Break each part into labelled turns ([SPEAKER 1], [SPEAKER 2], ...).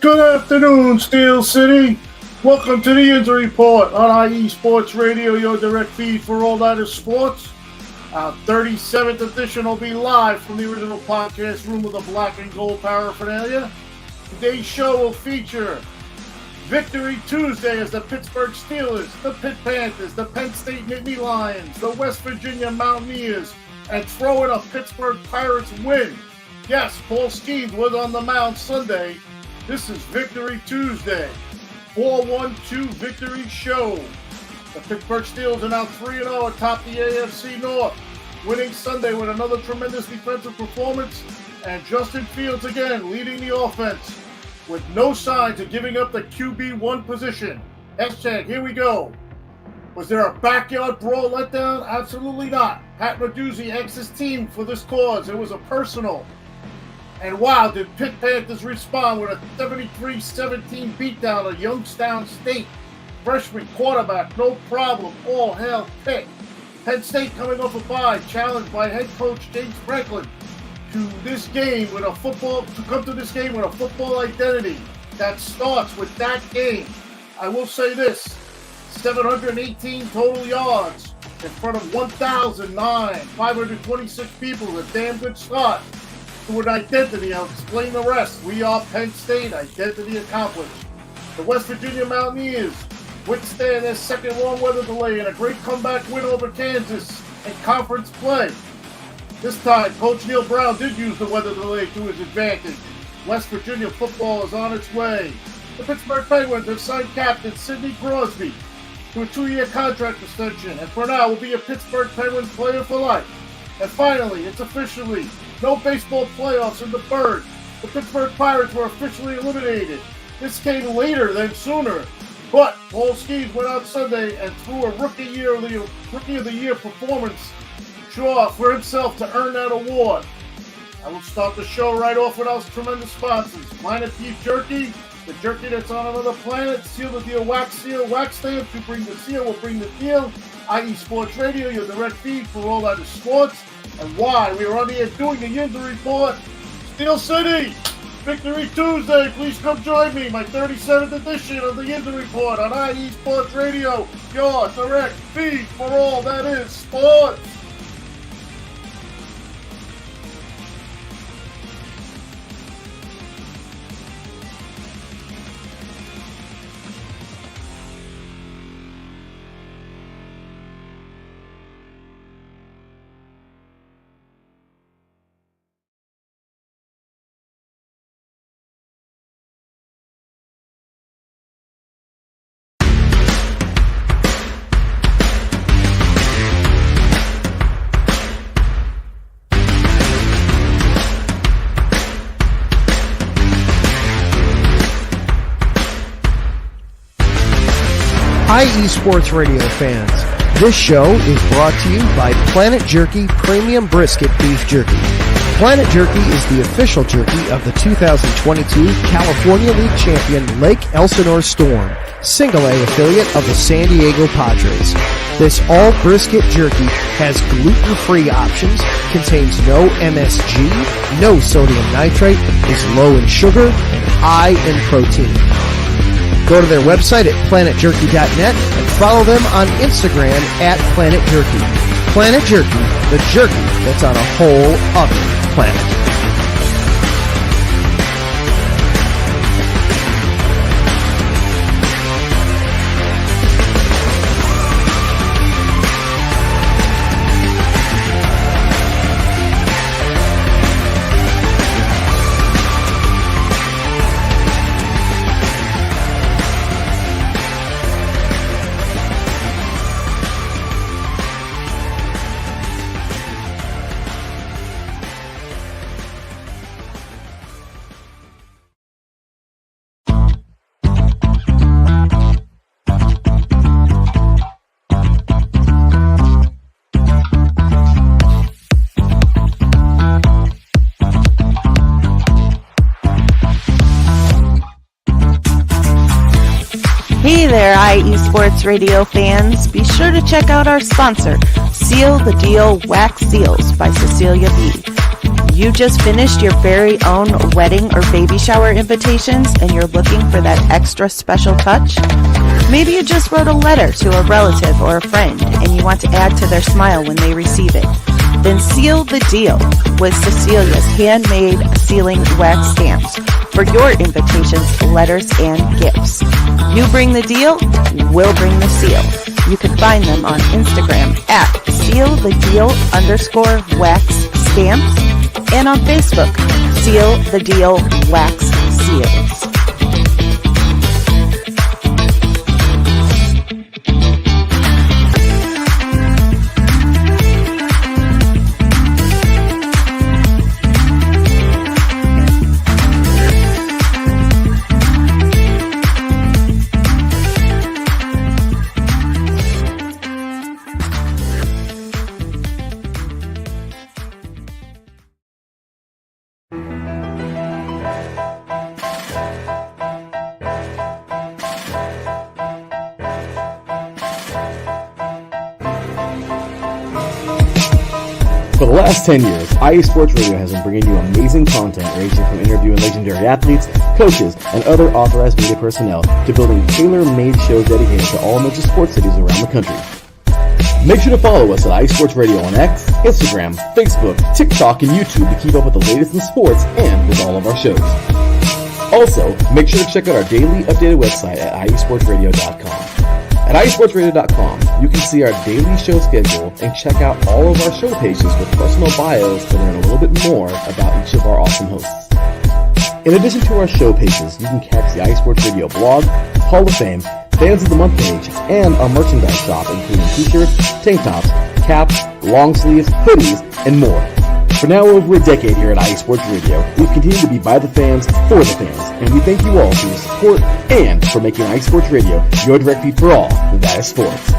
[SPEAKER 1] Good afternoon, Steel City. Welcome to the Yinzer Report on IE Sports Radio, your direct feed for all that is sports. Our 37th edition will be live from the original podcast room with a black and gold paraphernalia. Today's show will feature Victory Tuesday as the Pittsburgh Steelers, the Pitt Panthers, the Penn State Nittany Lions, the West Virginia Mountaineers, and throw in a Pittsburgh Pirates win. Yes, Paul Skeens was on the mound Sunday. This is Victory Tuesday, 4-1-2 Victory Show. The Pittsburgh Steelers are now 3-0 atop the AFC North, winning Sunday with another tremendous defensive performance, and Justin Fields again leading the offense with no signs of giving up the QB1 position. Hashtag, here we go. Was there a backyard brawl letdown? Absolutely not. Pat Raduzzi ex his team for this cause. It was a personal. And wow, did Pitt Panthers respond with a 73-17 beatdown of Youngstown State. Freshman quarterback, no problem, all hail Pitt. Penn State coming off a bye, challenged by head coach James Franklin to come to this game with a football identity that starts with that game. I will say this, 718 total yards in front of 526 people, a damn good start to an identity. I'll explain the rest. We are Penn State, identity accomplished. The West Virginia Mountaineers withstand their second long weather delay and a great comeback win over Kansas in conference play. This time, Coach Neil Brown did use the weather delay to his advantage. West Virginia football is on its way. The Pittsburgh Penguins have signed captain Sidney Crosby to a 2-year contract extension, and for now will be a Pittsburgh Penguins player for life. And finally, it's officially no baseball playoffs in the Bird. The Pittsburgh Pirates were officially eliminated. This came later than sooner, but Paul Skeens went out Sunday and threw a Rookie of the Year performance for himself to earn that award. I will start the show right off with our tremendous sponsors. Planet Beef Jerky, the jerky that's on another planet. Seal the Deal Wax Stamps. You bring the seal, we'll bring the deal. IE Sports Radio, your direct feed for all that is sports. And why we are on the air doing the Yinzer Report. Steel City, Victory Tuesday. Please come join me. My 37th edition of the Yinzer Report on IE Sports Radio, your direct feed for all that is sports.
[SPEAKER 2] IE Sports Radio fans, this show is brought to you by Planet Jerky Premium Brisket Beef Jerky. Planet Jerky is the official jerky of the 2022 California League champion Lake Elsinore Storm, Single A affiliate of the San Diego Padres. This all brisket jerky has gluten-free options, contains no MSG, no sodium nitrate, is low in sugar, and high in protein. Go to their website at planetjerky.net and follow them on Instagram at Planet Jerky. Planet Jerky, the jerky that's on a whole other planet.
[SPEAKER 3] Hey there, IE Sports Radio fans. Be sure to check out our sponsor, Seal the Deal Wax Seals by Cecilia B. You just finished your very own wedding or baby shower invitations and you're looking for that extra special touch? Maybe you just wrote a letter to a relative or a friend and you want to add to their smile when they receive it. Then seal the deal with Cecilia's handmade sealing wax stamps for your invitations, letters, and gifts. You bring the deal, we'll bring the seal. You can find them on Instagram at sealthedeal_wax stamps and on Facebook, Seal the Deal Wax Seals.
[SPEAKER 4] For the last 10 years, IE Sports Radio has been bringing you amazing content ranging from interviewing legendary athletes, coaches, and other authorized media personnel to building tailor-made shows dedicated to all major sports cities around the country. Make sure to follow us at IE Sports Radio on X, Instagram, Facebook, TikTok, and YouTube to keep up with the latest in sports and with all of our shows. Also, make sure to check out our daily updated website at iesportsradio.com. At iesportsradio.com, you can see our daily show schedule and check out all of our show pages with personal bios to learn a little bit more about each of our awesome hosts. In addition to our show pages, you can catch the iSports Radio blog, Hall of Fame, Fans of the Month page, and our merchandise shop including t-shirts, tank tops, caps, long sleeves, hoodies, and more. For now over a decade here at IE Sports Radio, we've continued to be by the fans, for the fans, and we thank you all for your support and for making IE Sports Radio your direct feed for all that is sports.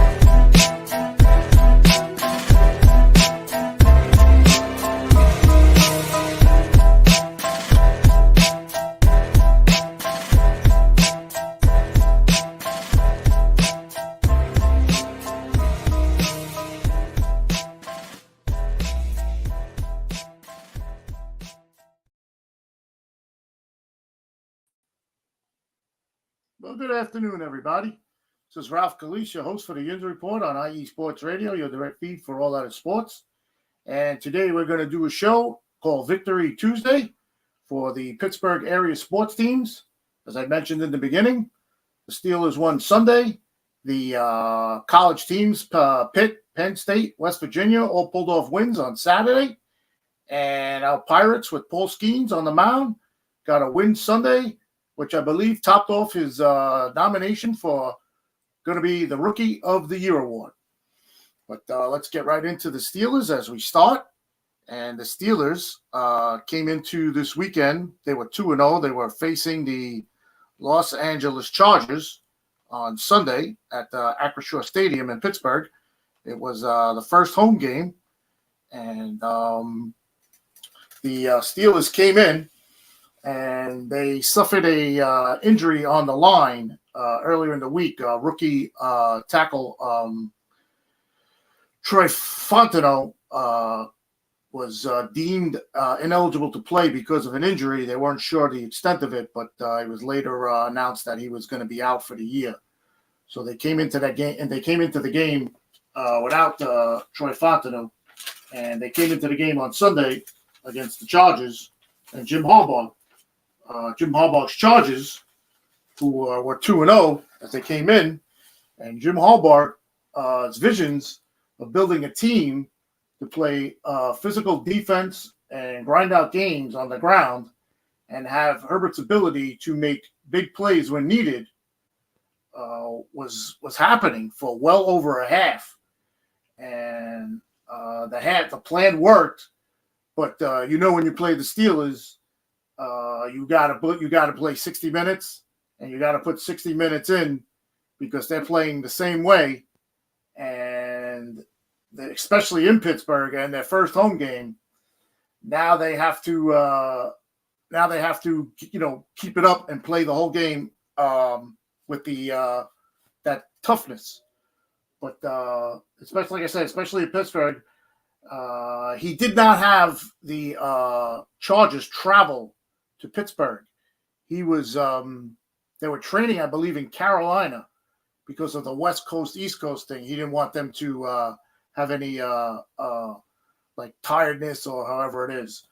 [SPEAKER 1] Well, good afternoon, everybody. This is Ralph Calise, your host for the Yinzer Report on IE Sports Radio, your direct feed for all that is sports. And today we're going to do a show called Victory Tuesday for the Pittsburgh area sports teams. As I mentioned in the beginning, the Steelers won Sunday. The college teams, Pitt, Penn State, West Virginia, all pulled off wins on Saturday. And our Pirates with Paul Skeens on the mound got a win Sunday, which I believe topped off his nomination for going to be the Rookie of the Year award. But let's get right into the Steelers as we start. And the Steelers came into this weekend. They were 2-0. They were facing the Los Angeles Chargers on Sunday at Acrisure Stadium in Pittsburgh. It was the first home game. And the Steelers came in, and they suffered a injury on the line earlier in the week. Rookie tackle Troy Fontenot was deemed ineligible to play because of an injury. They weren't sure the extent of it, but it was later announced that he was going to be out for the year. So they came into that game, and they came into the game without Troy Fontenot, and they came into the game on Sunday against the Chargers and Jim Harbaugh's Chargers, who were 2-0 as they came in, and Jim Harbaugh's visions of building a team to play physical defense and grind out games on the ground and have Herbert's ability to make big plays when needed was happening for well over a half. And the plan worked, but when you play the Steelers, you gotta play 60 minutes, and you gotta put 60 minutes in because they're playing the same way, and especially in Pittsburgh and their first home game. Now they have to keep it up and play the whole game with that toughness. But especially, like I said, especially in Pittsburgh, He did not have the Chargers travel to Pittsburgh. He was they were training, I believe, in Carolina because of the West Coast, East Coast thing. He didn't want them to have any like tiredness or however it is.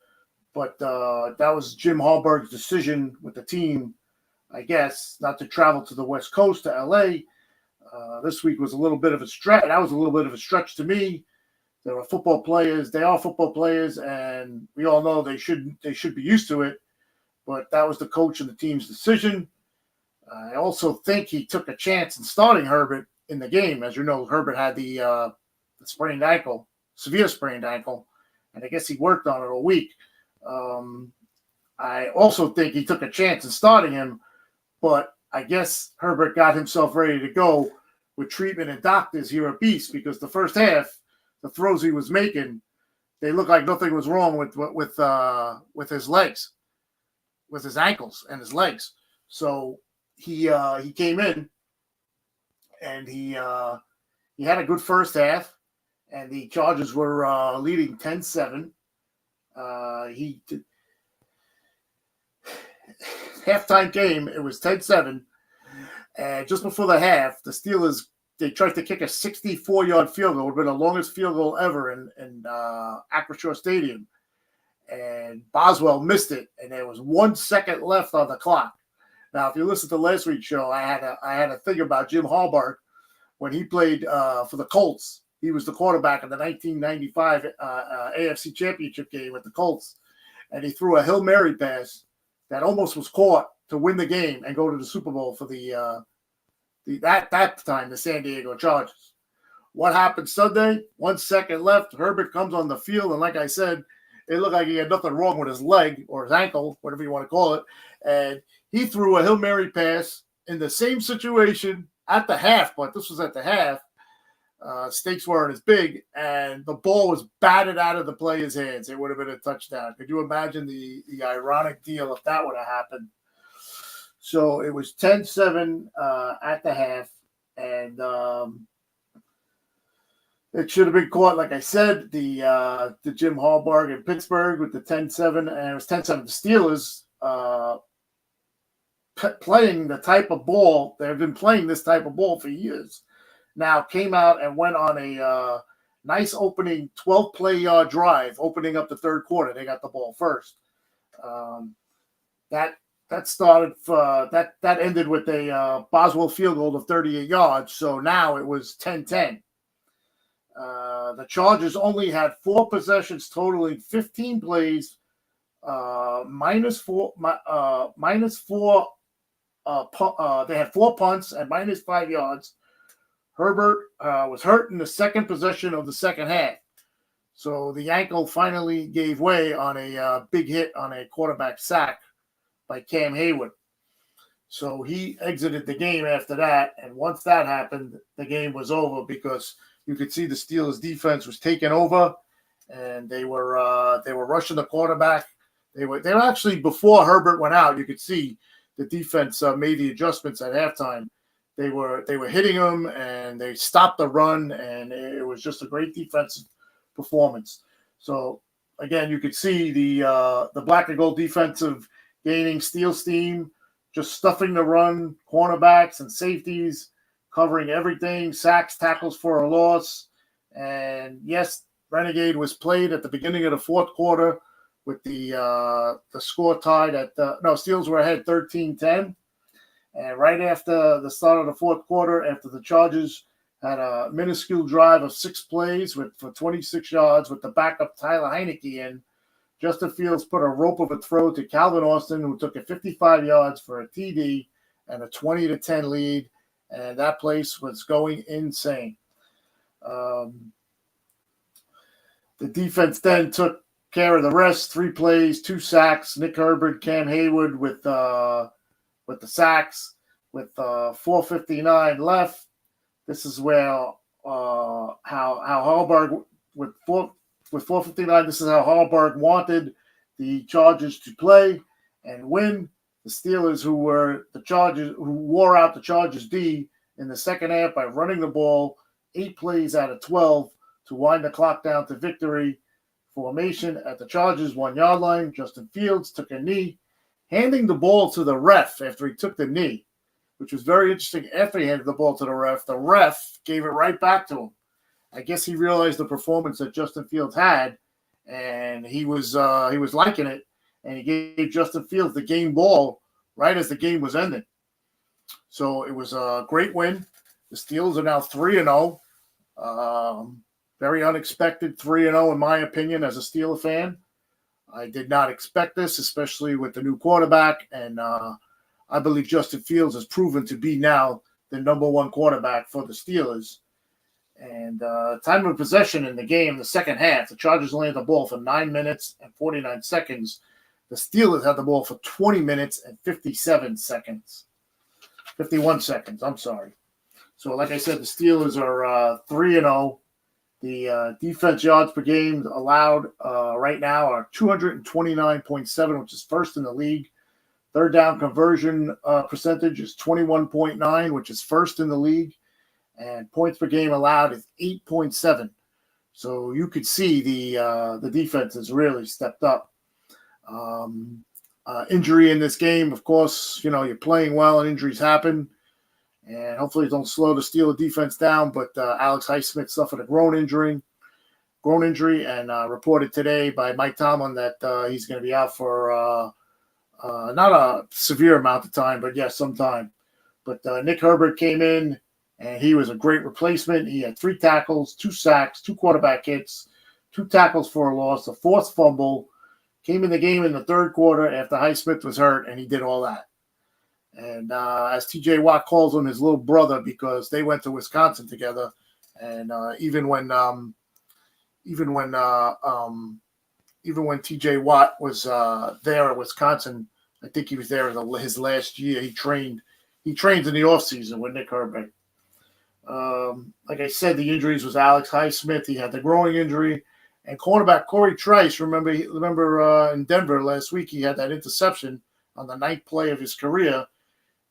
[SPEAKER 1] But that was Jim Harbaug's decision with the team, I guess, not to travel to the West Coast to LA. This week was a little bit of a stretch. That was a little bit of a stretch to me. They were football players. They are football players, and we all know they should be used to it. But that was the coach and the team's decision. I also think he took a chance in starting Herbert in the game. As you know, Herbert had the sprained ankle, severe sprained ankle, and I guess he worked on it all week. I also think he took a chance in starting him, but I guess Herbert got himself ready to go with treatment and doctors here at Beast, because the first half, the throws he was making, they looked like nothing was wrong with his legs, with his ankles and his legs. So he came in and he had a good first half, and the Chargers were leading 10-7. He did halftime game. It was 10-7, and just before the half, the Steelers, they tried to kick a 64-yard field goal. It would have been the longest field goal ever in Acrisure Stadium, and Boswell missed it, and there was 1 second left on the clock. Now, if you listen to last week's show, I had a thing about Jim Harbaugh when he played for the Colts. He was the quarterback in the 1995 AFC Championship game with the Colts, and he threw a Hail Mary pass that almost was caught to win the game and go to the Super Bowl for that time, the San Diego Chargers. What happened Sunday? 1 second left. Herbert comes on the field, and like I said, it looked like he had nothing wrong with his leg or his ankle, whatever you want to call it, and he threw a Hail Mary pass in the same situation at the half, but this was at the half. Stakes weren't as big, and the ball was batted out of the player's hands. It would have been a touchdown. Could you imagine the ironic deal if that would have happened? So it was 10-7 at the half, and it should have been caught, like I said, the Jim Harbaugh in Pittsburgh with the 10-7, and it was 10-7. The Steelers playing the type of ball, they've been playing this type of ball for years. Now came out and went on a nice opening 12-play drive, opening up the third quarter. They got the ball first. That started that ended with a Boswell field goal of 38 yards. So now it was 10-10. The Chargers only had 4 possessions totaling 15 plays, minus four. They had 4 punts and minus 5 yards. Herbert was hurt in the second possession of the second half. So the ankle finally gave way on a big hit on a quarterback sack by Cam Hayward. So he exited the game after that. And once that happened, the game was over, because you could see the Steelers defense was taking over, and they were rushing the quarterback. They were actually, before Herbert went out, you could see the defense made the adjustments at halftime. They were hitting him, and they stopped the run, and it was just a great defensive performance. So again, you could see the black and gold defensive gaining steel steam, just stuffing the run, cornerbacks and safeties, covering everything, sacks, tackles for a loss. And yes, Renegade was played at the beginning of the fourth quarter with the score tied at Steelers were ahead 13-10. And right after the start of the fourth quarter, after the Chargers had a minuscule drive of 6 plays for 26 yards with the backup Tyler Heineke in, Justin Fields put a rope of a throw to Calvin Austin, who took it 55 yards for a TD and a 20-10 lead, and that place was going insane. The defense then took care of the rest, 3 plays, 2 sacks. Nick Herbert, Cam Hayward with the sacks, with 4:59 left. This is where how Harbaugh with 4:59. This is how Harbaugh wanted the Chargers to play and win. The Steelers, who wore out the Chargers D in the second half by running the ball 8 plays out of 12 to wind the clock down to victory. Formation at the Chargers 1-yard line. Justin Fields took a knee, handing the ball to the ref after he took the knee, which was very interesting. After he handed the ball to the ref gave it right back to him. I guess he realized the performance that Justin Fields had, and he was liking it, and he gave Justin Fields the game ball right as the game was ending. So it was a great win. The Steelers are now 3-0. Very unexpected 3-0 in my opinion as a Steeler fan. I did not expect this, especially with the new quarterback, and I believe Justin Fields has proven to be now the number one quarterback for the Steelers. And time of possession in the game, the second half, the Chargers only had the ball for 9 minutes and 49 seconds. The Steelers had the ball for 20 minutes and 51 seconds, I'm sorry. So like I said, the Steelers are 3-0. The defense yards per game allowed right now are 229.7, which is first in the league. Third down conversion percentage is 21.9, which is first in the league. And points per game allowed is 8.7. So you could see the defense has really stepped up. Injury in this game, of course, you're playing well and injuries happen. And hopefully don't slow the Steeler defense down. But Alex Highsmith suffered a groin injury and reported today by Mike Tomlin that he's going to be out for not a severe amount of time, but yes, some time. But Nick Herbert came in, and he was a great replacement. He had 3 tackles, 2 sacks, 2 quarterback hits, 2 tackles for a loss, a 4th fumble. Came in the game in the third quarter after Highsmith was hurt, and he did all that. And as T.J. Watt calls him, his little brother, because they went to Wisconsin together. And even when T.J. Watt was there at Wisconsin, I think he was there in his last year. He trains in the offseason with Nick Herbert. Like I said, the injuries was Alex Highsmith. He had the groin injury. And cornerback Corey Trice, remember in Denver last week, he had that interception on the 9th play of his career.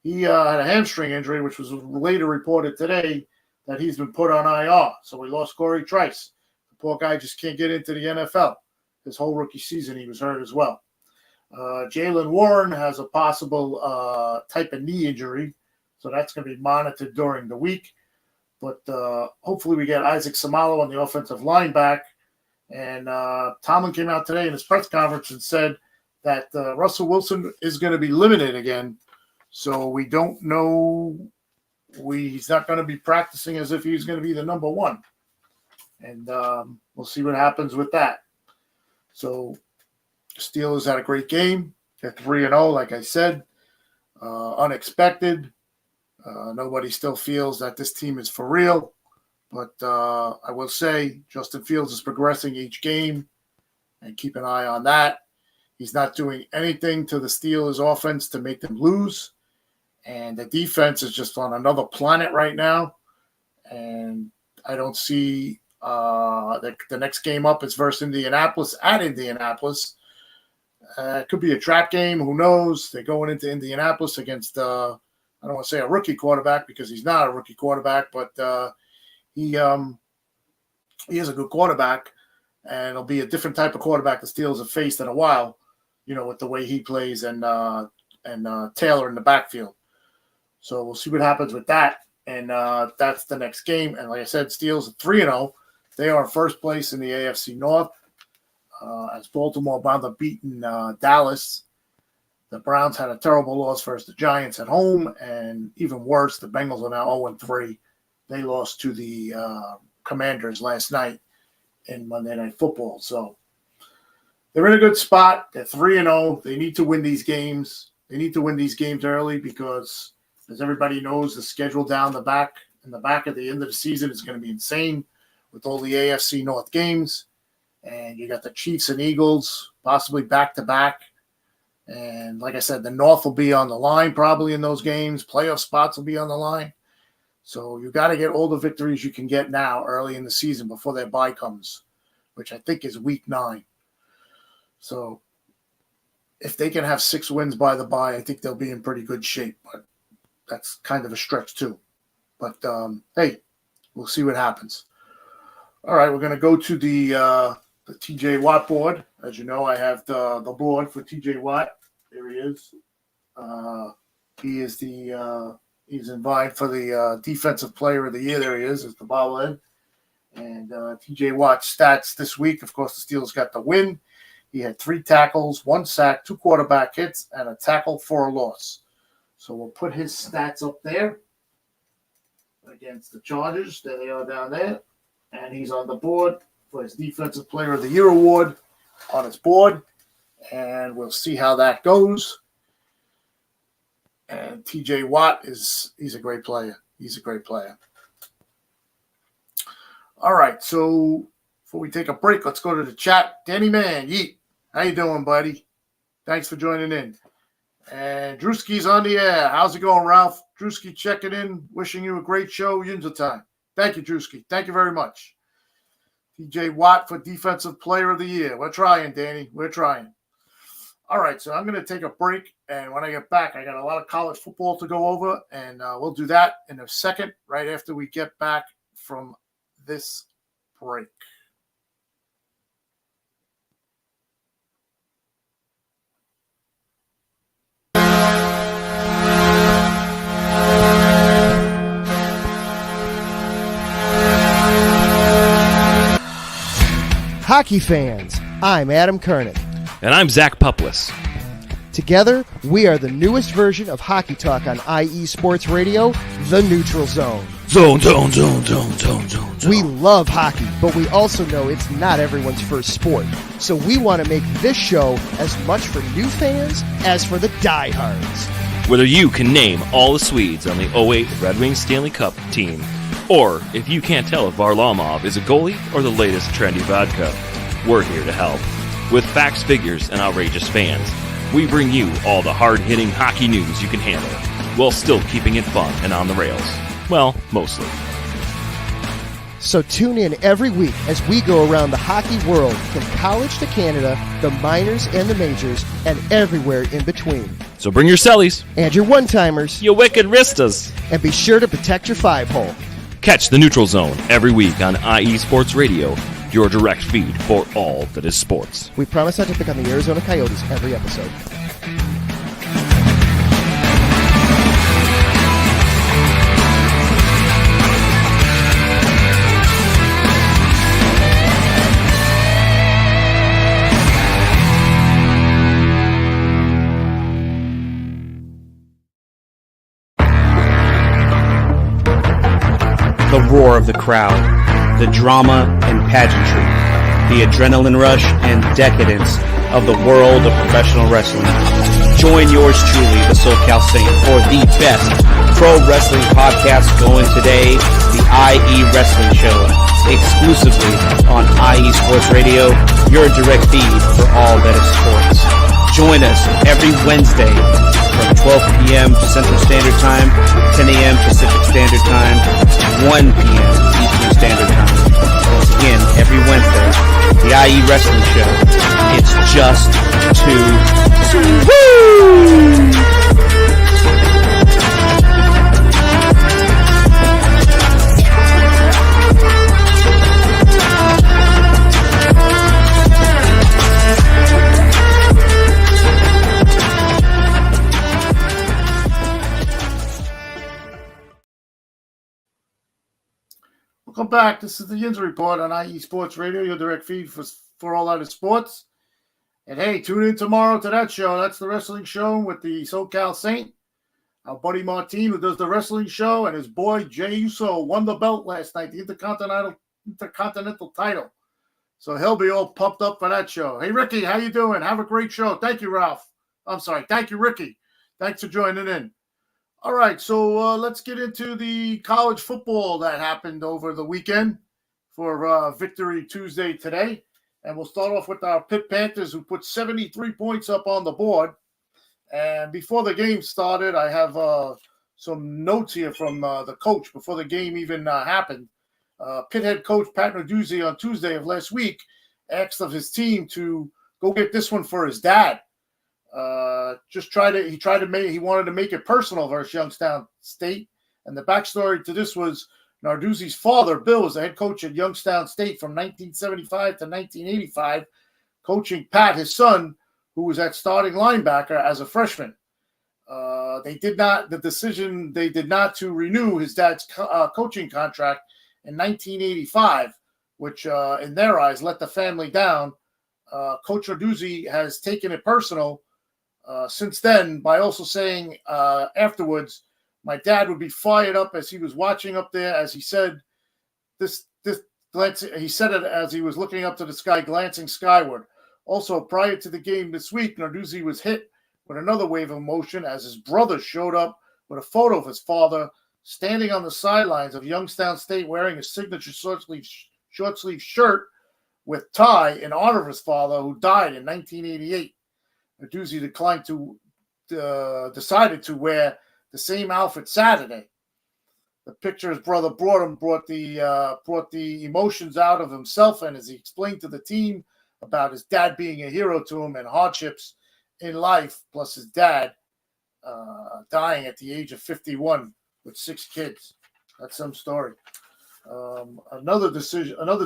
[SPEAKER 1] He had a hamstring injury, which was later reported today that he's been put on IR. So we lost Corey Trice. The poor guy just can't get into the NFL. His whole rookie season, he was hurt as well. Jaylen Warren has a possible type of knee injury, so that's going to be monitored during the week. But hopefully we get Isaac Samalo on the offensive line back. And Tomlin came out today in his press conference and said that Russell Wilson is going to be limited again. So we don't know. He's not going to be practicing as if he's going to be the number one. And we'll see what happens with that. So Steelers had a great game. They're 3-0, like I said. Unexpected. Nobody still feels that this team is for real. But I will say Justin Fields is progressing each game, and keep an eye on that. He's not doing anything to the Steelers' offense to make them lose. And the defense is just on another planet right now. And I don't see the next game up is versus Indianapolis at Indianapolis. It could be a trap game. Who knows? They're going into Indianapolis against, I don't want to say a rookie quarterback because he's not a rookie quarterback, but he is a good quarterback. And it'll be a different type of quarterback the Steelers have faced in a while, with the way he plays and Taylor in the backfield. So we'll see what happens with that. And that's the next game. And like I said, Steelers are 3-0. They are in first place in the AFC North. As Baltimore wound up beating Dallas. The Browns had a terrible loss versus the Giants at home. And even worse, the Bengals are now 0-3. They lost to the Commanders last night in Monday Night Football. So they're in a good spot. They're 3-0. They need to win these games. They need to win these games early because, as everybody knows, the schedule down the back at the end of the season is going to be insane with all the AFC North games. And you got the Chiefs and Eagles possibly back-to-back. And like I said, the North will be on the line probably in those games. Playoff spots will be on the line. So you got to get all the victories you can get now early in the season before their bye comes, which I think is week 9. So if they can have 6 wins by the bye, I think they'll be in pretty good shape. But that's kind of a stretch too. But, hey, we'll see what happens. All right, we're going to go to the TJ Watt board. As you know, I have the board for TJ Watt. There he is. He is he's in line for the Defensive Player of the Year. There he is. It's the bobblehead. And TJ Watt's stats this week, of course, the Steelers got the win. He had 3 tackles, 1 sack, 2 quarterback hits, and a tackle for a loss. So we'll put his stats up there against the Chargers. There they are down there. And he's on the board for his Defensive Player of the Year award on his board. And we'll see how that goes. And TJ Watt he's a great player. He's a great player. All right, so before we take a break, let's go to the chat. Danny Man, yeet. How you doing, buddy? Thanks for joining in. And Drewski's on the air. How's it going, Ralph? Drewski checking in, wishing you a great show. Yinzer time. Thank you, Drewski. Thank you very much. TJ Watt for Defensive Player of the Year. We're trying, Danny. We're trying. All right, so I'm going to take a break, and when I get back, I got a lot of college football to go over, and we'll do that in a second, right after we get back from this break.
[SPEAKER 2] Hockey fans, I'm Adam Kernick.
[SPEAKER 5] And I'm Zach Puplis.
[SPEAKER 2] Together, we are the newest version of Hockey Talk on IE Sports Radio, The Neutral Zone.
[SPEAKER 5] Zone.
[SPEAKER 2] We love hockey, but we also know it's not everyone's first sport. So we want to make this show as much for new fans as for the diehards.
[SPEAKER 5] Whether you can name all the Swedes on the 08 Red Wings Stanley Cup team, or if you can't tell if Varlamov is a goalie or the latest trendy vodka, we're here to help. With facts, figures, and outrageous fans, we bring you all the hard-hitting hockey news you can handle, while still keeping it fun and on the rails. Well, mostly.
[SPEAKER 2] So tune in every week as we go around the hockey world, from college to Canada, the minors and the majors, and everywhere in between.
[SPEAKER 5] So bring your cellies,
[SPEAKER 2] And your one-timers,
[SPEAKER 5] you wicked wristas.
[SPEAKER 2] and be sure to protect your 5-hole.
[SPEAKER 5] Catch the Neutral Zone every week on IE Sports Radio, your direct feed for all that is sports.
[SPEAKER 2] We promise not to pick on the Arizona Coyotes every episode.
[SPEAKER 6] The roar of the crowd, the drama and pageantry, the adrenaline rush and decadence of the world of professional wrestling. Join yours truly, the SoCal Saint, for the best pro wrestling podcast going today, the IE Wrestling Show, exclusively on IE Sports Radio, your direct feed for all that is sports. Join us every Wednesday from 12 p.m. Central Standard Time, 10 a.m. Pacific Standard Time, 1 p.m. Eastern Standard Time. Once again, every Wednesday, the IE Wrestling Show. It's just too woo!
[SPEAKER 1] Welcome back. This is the Yinzer Report on IE Sports Radio, your direct feed for all out of sports. And hey, tune in tomorrow to that show. That's the wrestling show with the SoCal Saint. Our buddy Martin, who does the wrestling show, and his boy Jay Uso won the belt last night, the Intercontinental title. So he'll be all pumped up for that show. Hey, Ricky, how you doing? Have a great show. Thank you, Ralph. I'm sorry. Thank you, Ricky. Thanks for joining in. All right, so let's get into the college football that happened over the weekend for Victory Tuesday today. And we'll start off with our Pitt Panthers, who put 73 points up on the board. And before the game started, I have some notes here from the coach before the game even happened. Pitt head coach Pat Narduzzi on Tuesday of last week asked of his team to go get this one for his dad. He wanted to make it personal versus Youngstown State. And the backstory to this was Narduzzi's father, Bill, was the head coach at Youngstown State from 1975 to 1985, coaching Pat, his son, who was at starting linebacker as a freshman. They did not to renew his dad's coaching contract in 1985, which in their eyes let the family down. Coach Narduzzi has taken it personal since then by also saying afterwards, my dad would be fired up as he was watching up there, as he said, he said it as he was looking up to the sky, glancing skyward. Also, prior to the game this week, Narduzzi was hit with another wave of emotion as his brother showed up with a photo of his father standing on the sidelines of Youngstown State wearing a signature short-sleeve shirt with tie in honor of his father, who died in 1988. Narduzzi decided to wear the same outfit Saturday. The picture his brother brought the emotions out of himself, and as he explained to the team about his dad being a hero to him and hardships in life, plus his dad dying at the age of 51 with 6 kids. That's some story. Another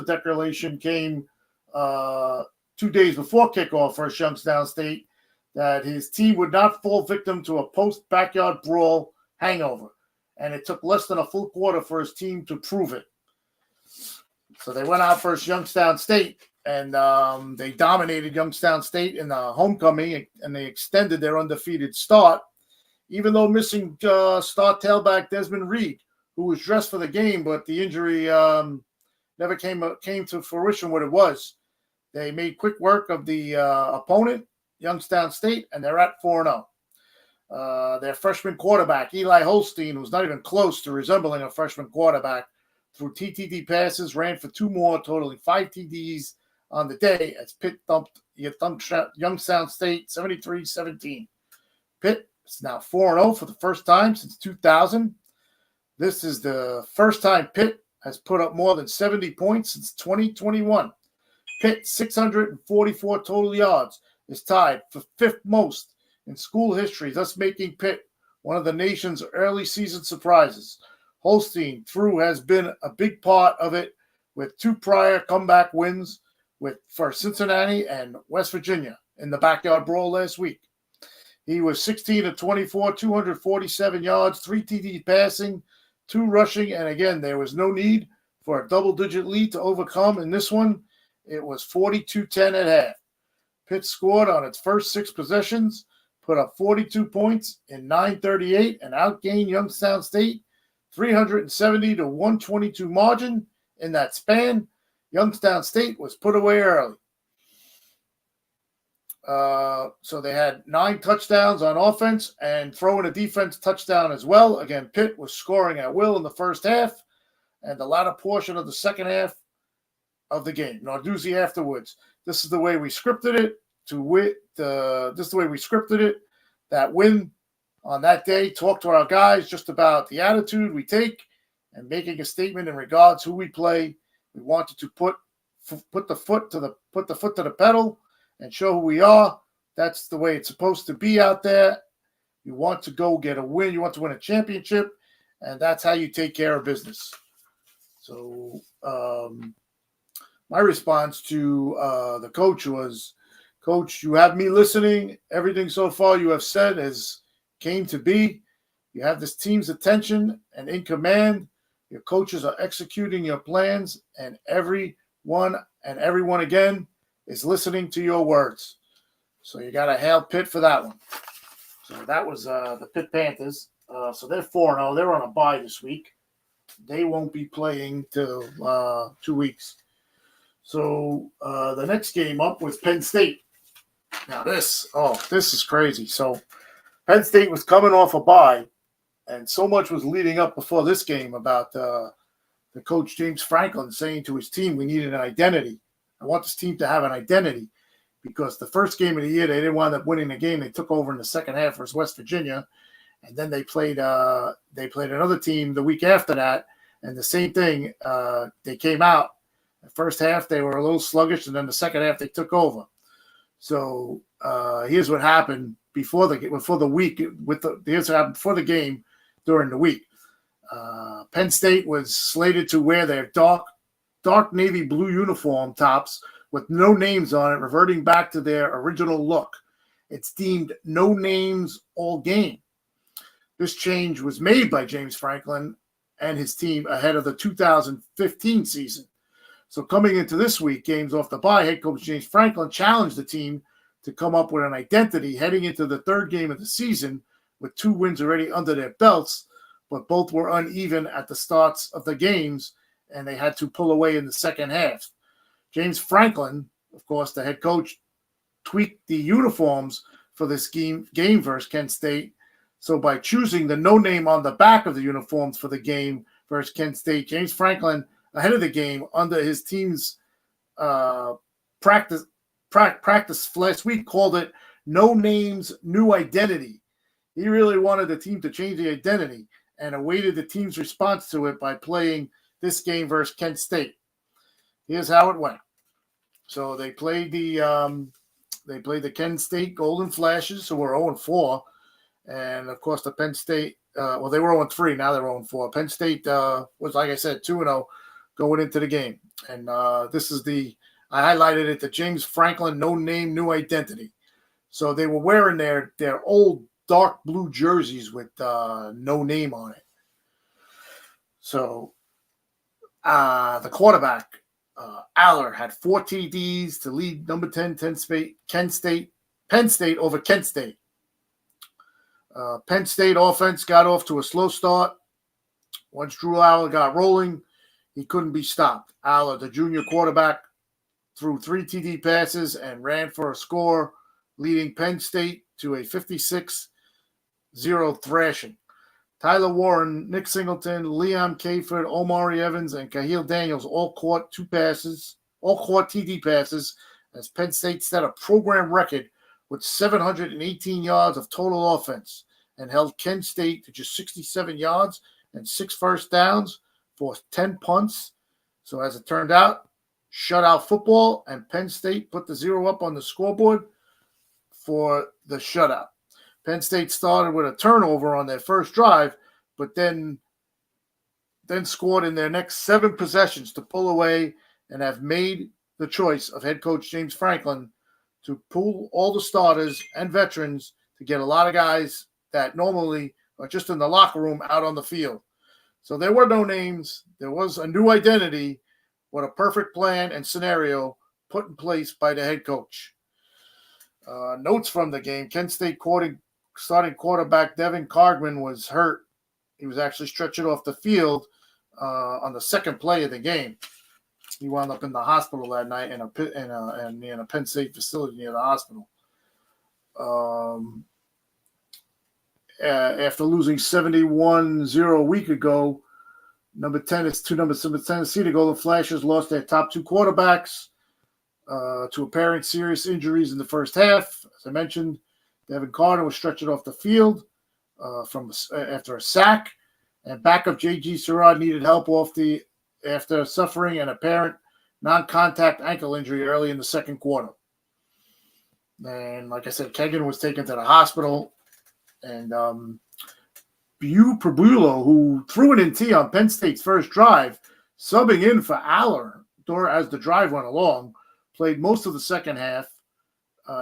[SPEAKER 1] declaration came 2 days before kickoff for Youngstown State that his team would not fall victim to a post-backyard brawl hangover, and it took less than a full quarter for his team to prove it. So they went out versus Youngstown State, and they dominated Youngstown State in the homecoming, and they extended their undefeated start, even though missing star tailback Desmond Reed, who was dressed for the game, but the injury never came to fruition what it was. They made quick work of the opponent, Youngstown State, and they're at 4-0. Their freshman quarterback, Eli Holstein, who's not even close to resembling a freshman quarterback, threw TTD passes, ran for 2 more, totaling 5 TDs on the day as Pitt thumped Youngstown State 73-17. Pitt is now 4-0 for the first time since 2000. This is the first time Pitt has put up more than 70 points since 2021. Pitt's 644 total yards is tied for 5th most in school history, thus making Pitt one of the nation's early season surprises. Holstein has been a big part of it with 2 prior comeback wins for Cincinnati and West Virginia in the backyard brawl last week. He was 16 of 24, 247 yards, 3 TD passing, 2 rushing, and again, there was no need for a double-digit lead to overcome in this one. It was 42-10 at half. Pitt scored on its first 6 possessions, put up 42 points in 9:38, and outgained Youngstown State 370 to 122 margin. In that span, Youngstown State was put away early. So they had 9 touchdowns on offense and throwing a defense touchdown as well. Again, Pitt was scoring at will in the first half and the latter portion of the second half of the game. Narduzzi afterwards, this is the way we scripted it this is the way we scripted it. That win on that day, talk to our guys just about the attitude we take and making a statement in regards who we play. We wanted to put the foot to the pedal and show who we are. That's the way it's supposed to be out there. You want to go get a win. You want to win a championship, and that's how you take care of business. So my response to the coach was, Coach, you have me listening. Everything so far you have said came to be. You have this team's attention and in command. Your coaches are executing your plans, and everyone again is listening to your words. So you got to hail Pitt for that one. So that was the Pitt Panthers. So they're 4-0. They're on a bye this week. They won't be playing till 2 weeks. So the next game up was Penn State. Now this is crazy. So Penn State was coming off a bye, and so much was leading up before this game about the coach James Franklin saying to his team, we needed an identity. I want this team to have an identity, because the first game of the year, they didn't wind up winning the game. They took over in the second half versus West Virginia, and then they played another team the week after that, and the same thing. They came out. The first half, they were a little sluggish, and then the second half, they took over. So here's what happened before the game during the week. Penn State was slated to wear their dark navy blue uniform tops with no names on it, reverting back to their original look. It's deemed no names all game. This change was made by James Franklin and his team ahead of the 2015 season. So coming into this week, games off the bye, head coach James Franklin challenged the team to come up with an identity heading into the third game of the season with 2 wins already under their belts, but both were uneven at the starts of the games, and they had to pull away in the second half. James Franklin, of course, the head coach, tweaked the uniforms for this game versus Kent State. So by choosing the no name on the back of the uniforms for the game versus Kent State, James Franklin, ahead of the game, under his team's practice last week, called it "No Names, New Identity." He really wanted the team to change the identity and awaited the team's response to it by playing this game versus Kent State. Here's how it went. So they played the Kent State Golden Flashes, who were 0-4, and of course the Penn State. They were 0-3. Now they're 0-4. Penn State was, like I said, 2-0 going into the game, and this is I highlighted it, the James Franklin No Name New Identity. So they were wearing their old dark blue jerseys with no name on it. So the quarterback, Aller, had 4 TDs to lead number 10 Penn State over Kent State. Penn State offense got off to a slow start. Once Drew Aller got rolling, he couldn't be stopped. Aller, the junior quarterback, threw 3 TD passes and ran for a score, leading Penn State to a 56-0 thrashing. Tyler Warren, Nick Singleton, Leon Caford, Omari Evans, and Kahil Daniels all caught TD passes as Penn State set a program record with 718 yards of total offense and held Kent State to just 67 yards and 6 first downs for 10 punts. So as it turned out, shutout football, and Penn State put the 0 up on the scoreboard for the shutout. Penn State started with a turnover on their first drive, but then scored in their next 7 possessions to pull away and have made the choice of head coach James Franklin to pull all the starters and veterans to get a lot of guys that normally are just in the locker room out on the field. So there were no names. There was a new identity. What a perfect plan and scenario put in place by the head coach. Notes from the game: Kent State starting quarterback Devin Cargman was hurt. He was actually stretched off the field on the second play of the game. He wound up in the hospital that night in a Penn State facility near the hospital. After losing 71-0 a week ago, Tennessee, the Golden Flashes lost their top 2 quarterbacks to apparent serious injuries in the first half. As I mentioned, Devin Carter was stretched off the field after a sack, and backup J.G. Surratt needed help after suffering an apparent non-contact ankle injury early in the second quarter. And like I said, Kegan was taken to the hospital, and Prabulo, who threw an NT on Penn State's first drive, subbing in for Aller as the drive went along, played most of the second half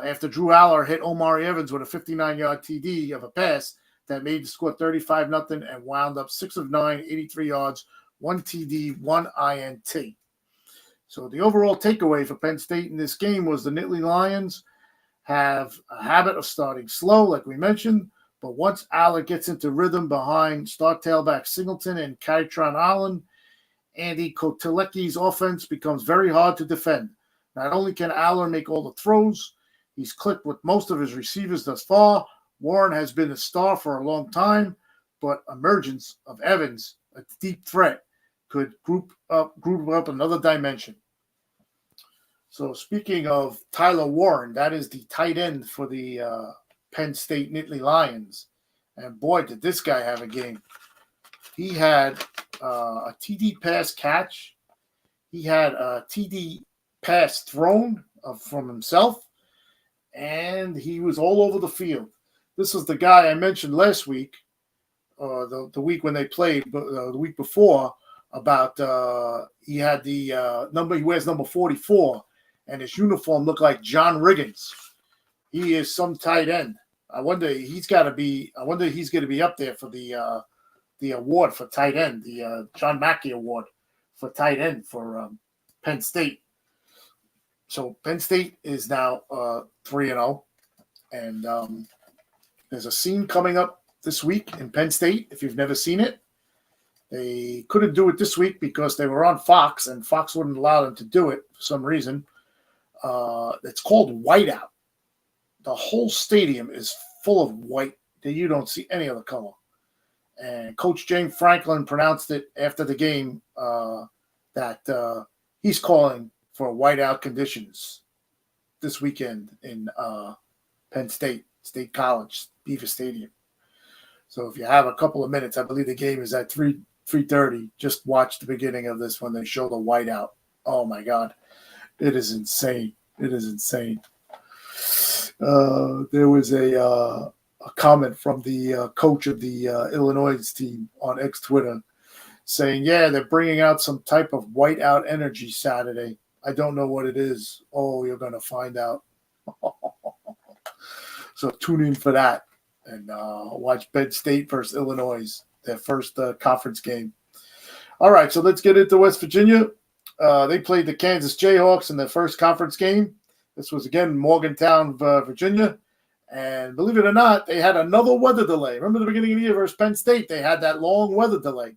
[SPEAKER 1] after Drew Aller hit Omari Evans with a 59-yard TD of a pass that made the score 35-0 and wound up 6 of 9, 83 yards, 1 TD, 1 INT. So the overall takeaway for Penn State in this game was the Nittany Lions have a habit of starting slow, like we mentioned, but once Aller gets into rhythm behind star tailback Singleton and Kytron Allen, Andy Kotelecki's offense becomes very hard to defend. Not only can Aller make all the throws, he's clicked with most of his receivers thus far. Warren has been a star for a long time, but emergence of Evans, a deep threat, could group up another dimension. So speaking of Tyler Warren, that is the tight end for the Penn State Nittany Lions. And boy, did this guy have a game. He had a TD pass catch. He had a TD pass thrown from himself. And he was all over the field. This is the guy I mentioned last week the week when they played, the week before, about he had the number. He wears number 44, and his uniform looked like John Riggins. He is some tight end. I wonder he's going to be up there for the award for tight end, the John Mackey Award for tight end for Penn State. So Penn State is now 3-0, and there's a scene coming up this week in Penn State. If you've never seen it, they couldn't do it this week because they were on Fox, and Fox wouldn't allow them to do it for some reason. It's called Whiteout. The whole stadium is full of white that you don't see any other color. And Coach James Franklin pronounced it after the game that he's calling for whiteout conditions this weekend in Penn State College, Beaver Stadium. So if you have a couple of minutes, I believe the game is at 3:30. Just watch the beginning of this when they show the whiteout. Oh my God, it is insane! It is insane. There was a comment from the coach of the Illinois team on X Twitter saying, "Yeah, they're bringing out some type of whiteout energy Saturday. I don't know what it is. Oh, you're going to find out." So tune in for that and watch Penn State versus Illinois, their first conference game. All right, so let's get into West Virginia. They played the Kansas Jayhawks in their first conference game. This was, again, Morgantown, Virginia. And believe it or not, they had another weather delay. Remember the beginning of the year versus Penn State? They had that long weather delay.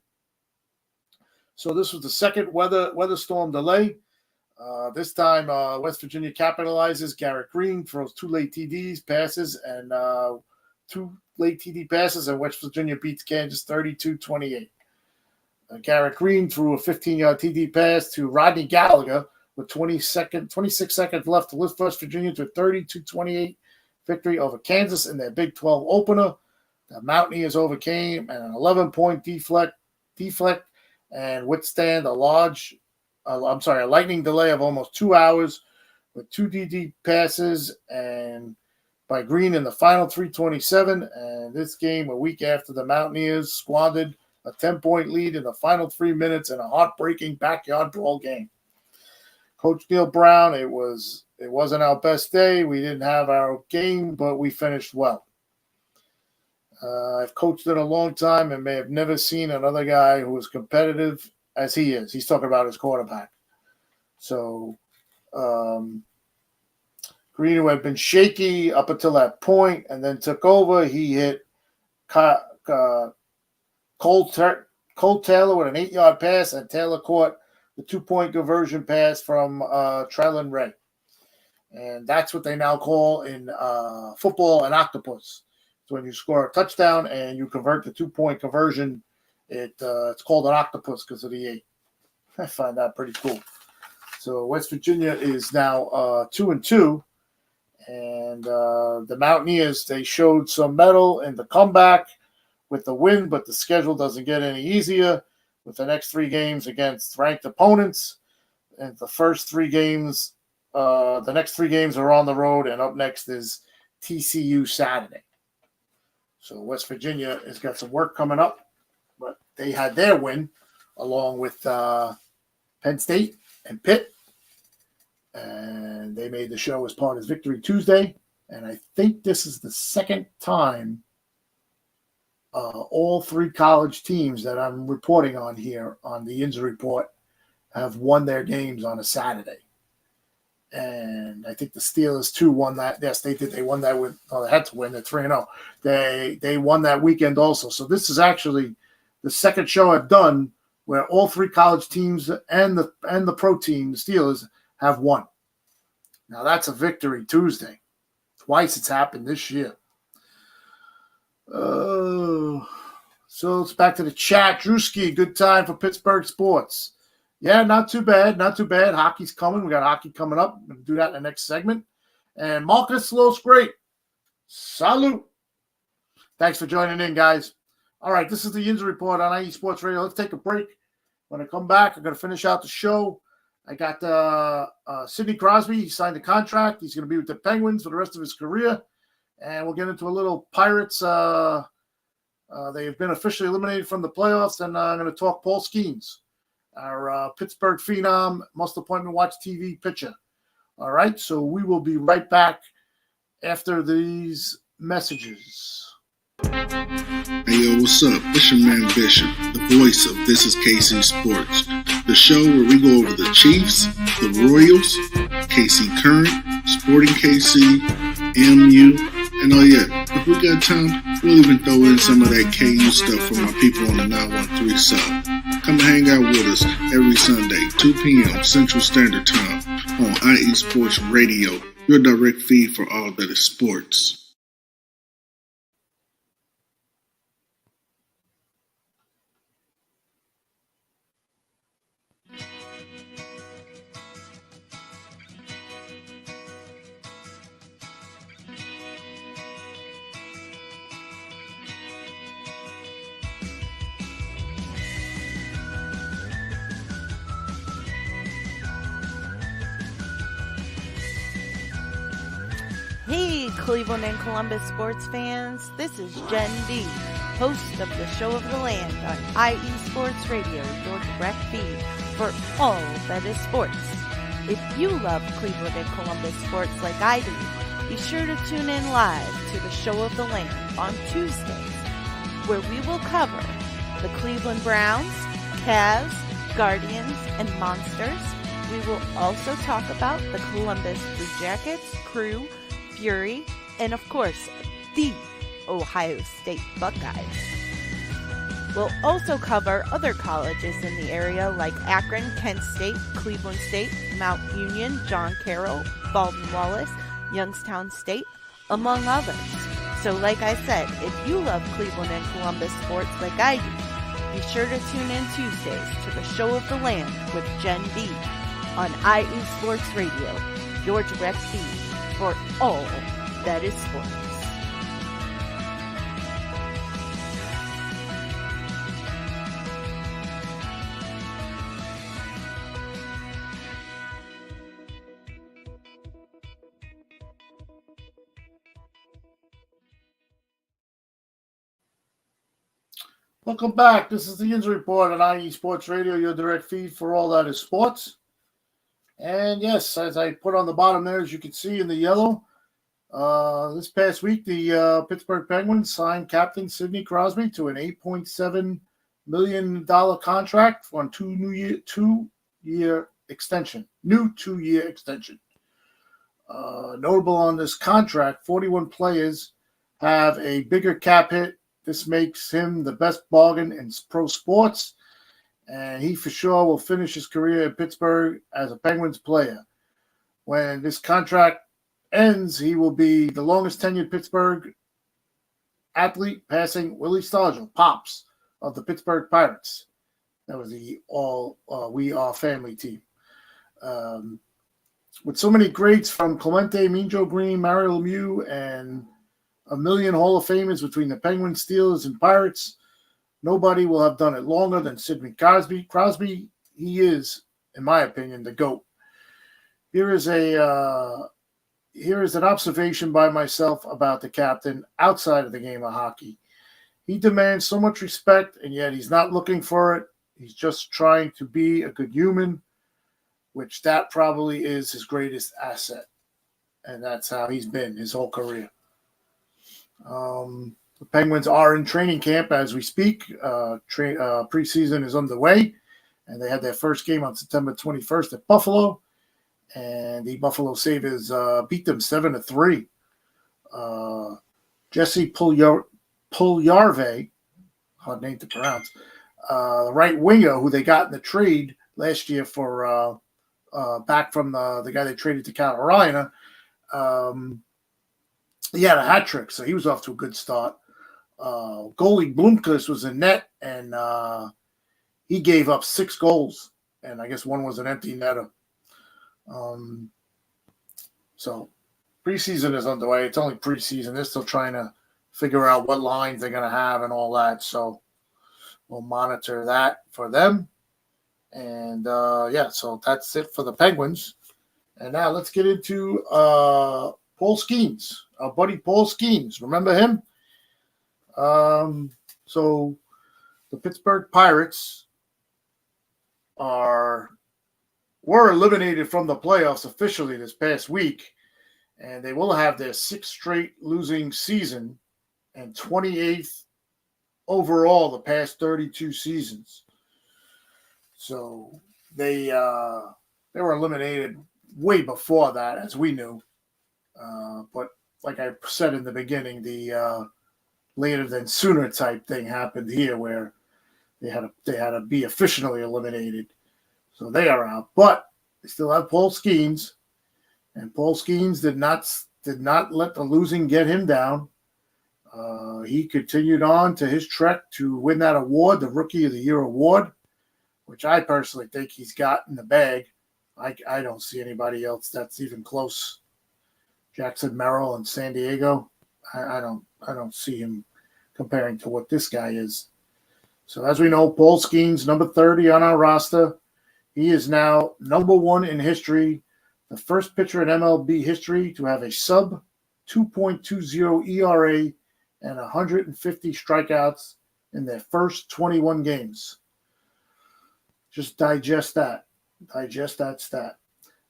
[SPEAKER 1] So this was the second weather storm delay. This time, West Virginia capitalizes. Garrett Green throws 2 late TDs passes and 2 late TD passes, and West Virginia beats Kansas 32-28. Garrett Green threw a 15-yard TD pass to Rodney Gallagher with 26 seconds left to lift West Virginia to a 32-28 victory over Kansas in their Big 12 opener. The Mountaineers overcame an 11-point deflect and withstand a lightning delay of almost 2 hours with 2 DD passes and by Green in the final 3:27. And this game, a week after the Mountaineers squandered a 10-point lead in the final 3 minutes in a heartbreaking backyard brawl game. Coach Neil Brown, it wasn't our best day. We didn't have our game, but we finished well. I've coached in a long time and may have never seen another guy who was competitive as he is. He's talking about his quarterback. So Green, who had been shaky up until that point and then took over, he hit Cole Taylor with an 8-yard pass, and Taylor caught the 2-point conversion pass from Trellin Ray. And that's what they now call in football an octopus. So when you score a touchdown and you convert the 2-point conversion, it's called an octopus because of the 8. I find that pretty cool. So West Virginia is now 2-2. And the Mountaineers, they showed some mettle in the comeback with the win, but the schedule doesn't get any easier with the next 3 games against ranked opponents. And the first 3 games, the next 3 games are on the road, and up next is TCU Saturday. So West Virginia has got some work coming up, but they had their win along with Penn State and Pitt, and they made the show as part of Victory Tuesday. And I think this is the second time all 3 college teams that I'm reporting on here on the Yinzer Report have won their games on a Saturday. And I think the Steelers, too, won that. Yes, they did. They won that with – they had to win. They're 3-0. They won that weekend also. So this is actually the second show I've done where all 3 college teams and the pro team, the Steelers, have won. Now, that's a Victory Tuesday. Twice it's happened this year. So it's back to the chat. Drewski, good time for Pittsburgh sports. Yeah, not too bad. Not too bad. Hockey's coming. We got hockey coming up. We're going to do that in the next segment. And Marcus Los Great. Salute. Thanks for joining in, guys. All right, this is the Yinzer Report on IE Sports Radio. Let's take a break. When I come back, I'm going to finish out the show. I got Sidney Crosby. He signed a contract. He's going to be with the Penguins for the rest of his career. And we'll get into a little Pirates They have been officially eliminated from the playoffs, and I'm going to talk Paul Skeens, our Pittsburgh phenom, must appointment watch TV pitcher. All right, so we will be right back after these messages.
[SPEAKER 7] Hey yo, what's up? It's your man Bishop, the voice of This Is KC Sports, the show where we go over the Chiefs, the Royals, KC Current, Sporting KC, MU, and oh yeah, if we got time, we'll even throw in some of that KU stuff for my people on the 913 South. Come hang out with us every Sunday, 2 p.m. Central Standard Time on IE Sports Radio, your direct feed for all that is sports.
[SPEAKER 3] Hey, Cleveland and Columbus sports fans. This is Jen D, host of the Show of the Land on IE Sports Radio, your direct feed for all that is sports. If you love Cleveland and Columbus sports like I do, be sure to tune in live to the Show of the Land on Tuesdays, where we will cover the Cleveland Browns, Cavs, Guardians, and Monsters. We will also talk about the Columbus Blue Jackets, Crew, Fury, and of course, the Ohio State Buckeyes. We'll also cover other colleges in the area like Akron, Kent State, Cleveland State, Mount Union, John Carroll, Baldwin Wallace, Youngstown State, among others. So like I said, if you love Cleveland and Columbus sports like I do, be sure to tune in Tuesdays to the Show of the Land with Jen D on IE Sports Radio, your direct feed for all that is sports.
[SPEAKER 1] Welcome back. This is the Yinzer Report on IE Sports Radio, your direct feed for all that is sports. And yes, as I put on the bottom there, as you can see in the yellow, this past week, the Pittsburgh Penguins signed Captain Sidney Crosby to an $8.7 million contract for a two-year extension. New two-year extension. Notable on this contract, 41 players have a bigger cap hit. This makes him the best bargain in pro sports, and he for sure will finish his career in Pittsburgh as a Penguins player. When this contract ends, he will be the longest tenured Pittsburgh athlete, passing Willie Stargell, Pops, of the Pittsburgh Pirates. That was the We Are Family team. With so many greats from Clemente, Mean Joe Green, Mario Lemieux, and a million Hall of Famers between the Penguins, Steelers, and Pirates, nobody will have done it longer than Sidney Crosby. Crosby, he is, in my opinion, the GOAT. Here is an observation by myself about the captain outside of the game of hockey. He demands so much respect, and yet he's not looking for it. He's just trying to be a good human, which that probably is his greatest asset. And that's how he's been his whole career. The Penguins are in training camp as we speak. Preseason is underway, and they had their first game on September 21st at Buffalo, and the Buffalo Sabres beat them 7-3. Jesse Puljujarvi, hard name to pronounce, the right winger who they got in the trade last year for back from the guy they traded to Carolina. He had a hat trick, so he was off to a good start. Goalie Blomqvist was in net, and he gave up 6 goals, and I guess one was an empty netter. So preseason is underway. It's only preseason. They're still trying to figure out what lines they're going to have and all that. So we'll monitor that for them. And, so that's it for the Penguins. And now let's get into Paul Skeens, our buddy Paul Skeens. Remember him? So the Pittsburgh Pirates were eliminated from the playoffs officially this past week, and they will have their 6th straight losing season and 28th overall the past 32 seasons. So they were eliminated way before that, as we knew. But like I said in the beginning, the later than sooner type thing happened here, where they had to be officially eliminated. So they are out, but they still have Paul Skeens, and Paul Skeens did not let the losing get him down. He continued on to his trek to win that award, the Rookie of the Year award, which I personally think he's got in the bag. I don't see anybody else that's even close. Jackson Merrill in San Diego, I don't see him comparing to what this guy is. So as we know, Paul Skeens, number 30 on our roster. He is now number 1 in history, the first pitcher in MLB history to have a sub 2.20 ERA and 150 strikeouts in their first 21 games. Just digest that. Digest that stat.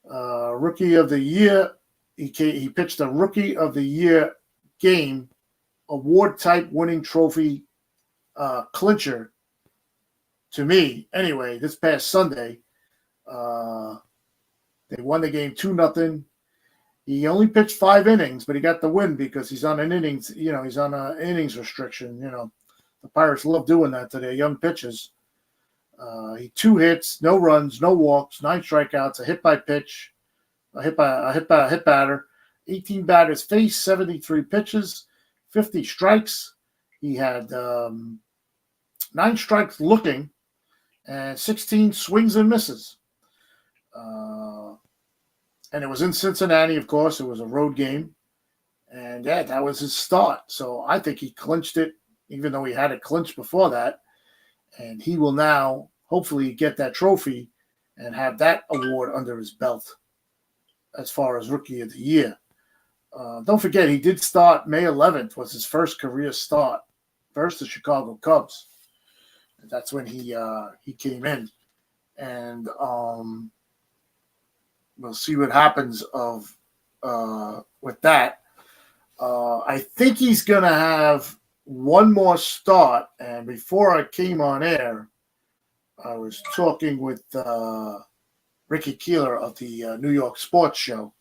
[SPEAKER 1] Rookie of the Year, he pitched a Rookie of the Year game, award-type winning trophy clincher to me. Anyway, this past Sunday, they won the game 2-0. He only pitched 5 innings, but he got the win because he's on an innings, he's on an innings restriction. The Pirates love doing that to their young pitchers. He 2 hits, no runs, no walks, 9 strikeouts, a hit by pitch, a hit batter, 18 batters faced, 73 pitches, 50 strikes. He had 9 strikes looking, and 16 swings and misses. And it was in Cincinnati, of course. It was a road game. And, yeah, that was his start. So I think he clinched it, even though he had it clinched before that. And he will now hopefully get that trophy and have that award under his belt as far as Rookie of the Year. Don't forget, he did start May 11th, was his first career start versus the Chicago Cubs. And that's when he came in. And we'll see what happens with that. I think he's going to have one more start. And before I came on air, I was talking with Ricky Keeler of the New York Sports Show,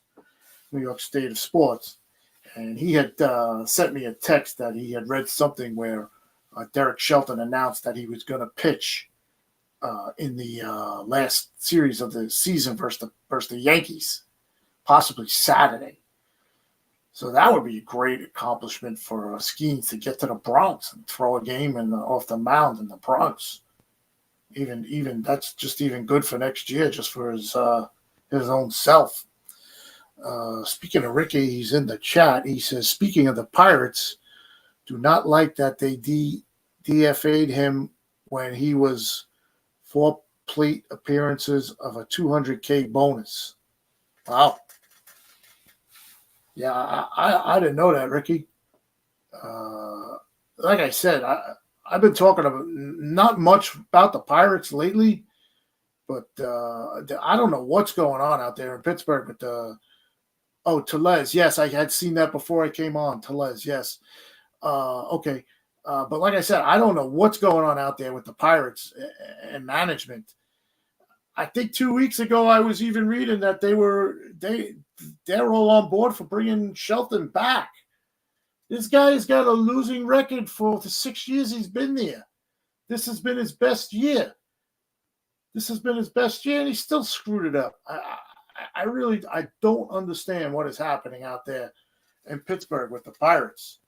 [SPEAKER 1] New York State of Sports. And he had sent me a text that he had read something where Derek Shelton announced that he was going to pitch in the last series of the season versus the Yankees, possibly Saturday. So that would be a great accomplishment for Skeens to get to the Bronx and throw a game off the mound in the Bronx. Even that's just even good for next year, just for his own self. Speaking of Ricky, he's in the chat. He says, speaking of the Pirates, do not like that they DFA'd him when he was 4 plate appearances of a $200K bonus. Wow. Yeah, I didn't know that, Ricky. Like I said, I've been talking about not much about the Pirates lately, but I don't know what's going on out there in Pittsburgh with Tellez. Yes, I had seen that before I came on. Tellez, yes. Okay. But like I said, I don't know what's going on out there with the Pirates and management. I think 2 weeks ago I was even reading that they're all on board for bringing Shelton back. This guy has got a losing record for the 6 years he's been there. This has been his best year. And he still screwed it up. I really don't understand what is happening out there in Pittsburgh with the Pirates.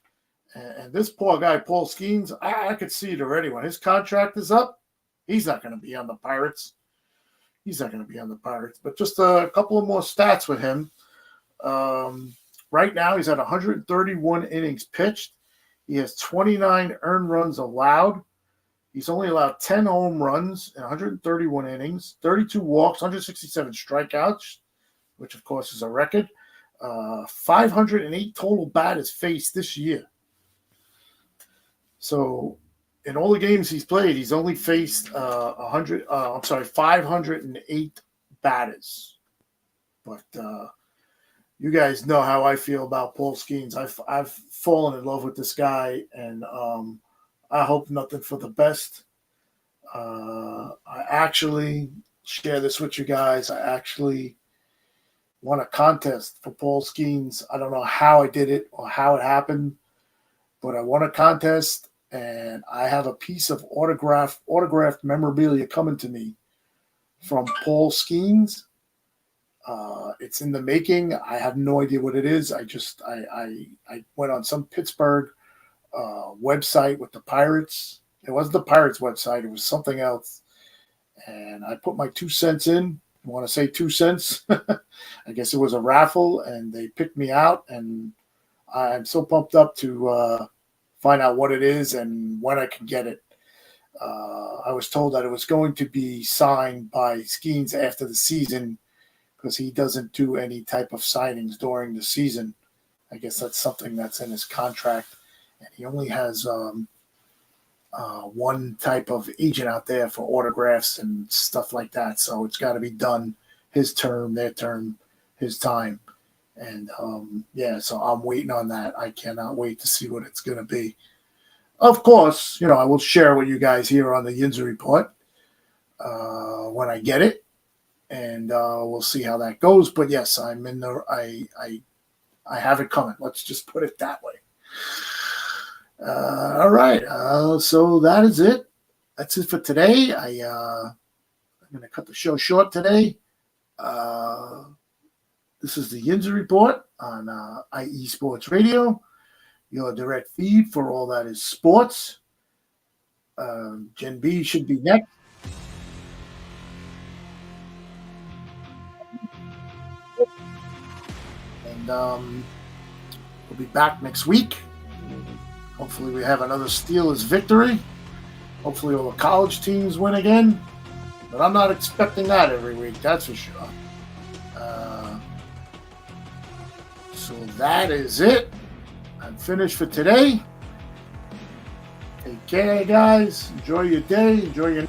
[SPEAKER 1] And this poor guy, Paul Skeens, I could see it already. When his contract is up, he's not going to be on the Pirates. But just a couple of more stats with him. Right now, he's at 131 innings pitched. He has 29 earned runs allowed. He's only allowed 10 home runs in 131 innings, 32 walks, 167 strikeouts, which, of course, is a record. 508 total batters faced this year. So in all the games he's played, he's only faced 508 batters. But you guys know how I feel about Paul Skeens. I've fallen in love with this guy, and I hope nothing for the best. I actually share this with you guys. I actually won a contest for Paul Skeens. I don't know how I did it or how it happened, but I won a contest, and I have a piece of autographed memorabilia coming to me from Paul Skeens. It's in the making. I have no idea what it is. I went on some Pittsburgh website with the Pirates. It wasn't the Pirates website. It was something else. And I put my 2 cents in. I want to say 2 cents. I guess it was a raffle, and they picked me out. And I'm so pumped up to find out what it is and when I can get it. I was told that it was going to be signed by Skeens after the season, because he doesn't do any type of signings during the season. I guess that's something that's in his contract. And he only has one type of agent out there for autographs and stuff like that. So it's got to be done his term, their term, his time. And, so I'm waiting on that. I cannot wait to see what it's going to be. Of course, I will share with you guys here on the Yinzer Report when I get it. And we'll see how that goes. But yes, I'm in the. I have it coming. Let's just put it that way. All right. So that is it. That's it for today. I'm going to cut the show short today. This is the Yinzer Report on IE Sports Radio, your direct feed for all that is sports. Gen B should be next. And we'll be back next week. Hopefully we have another Steelers victory. Hopefully all the college teams win again. But I'm not expecting that every week, that's for sure. So that is it. I'm finished for today. Take care, guys. Enjoy your day. Enjoy your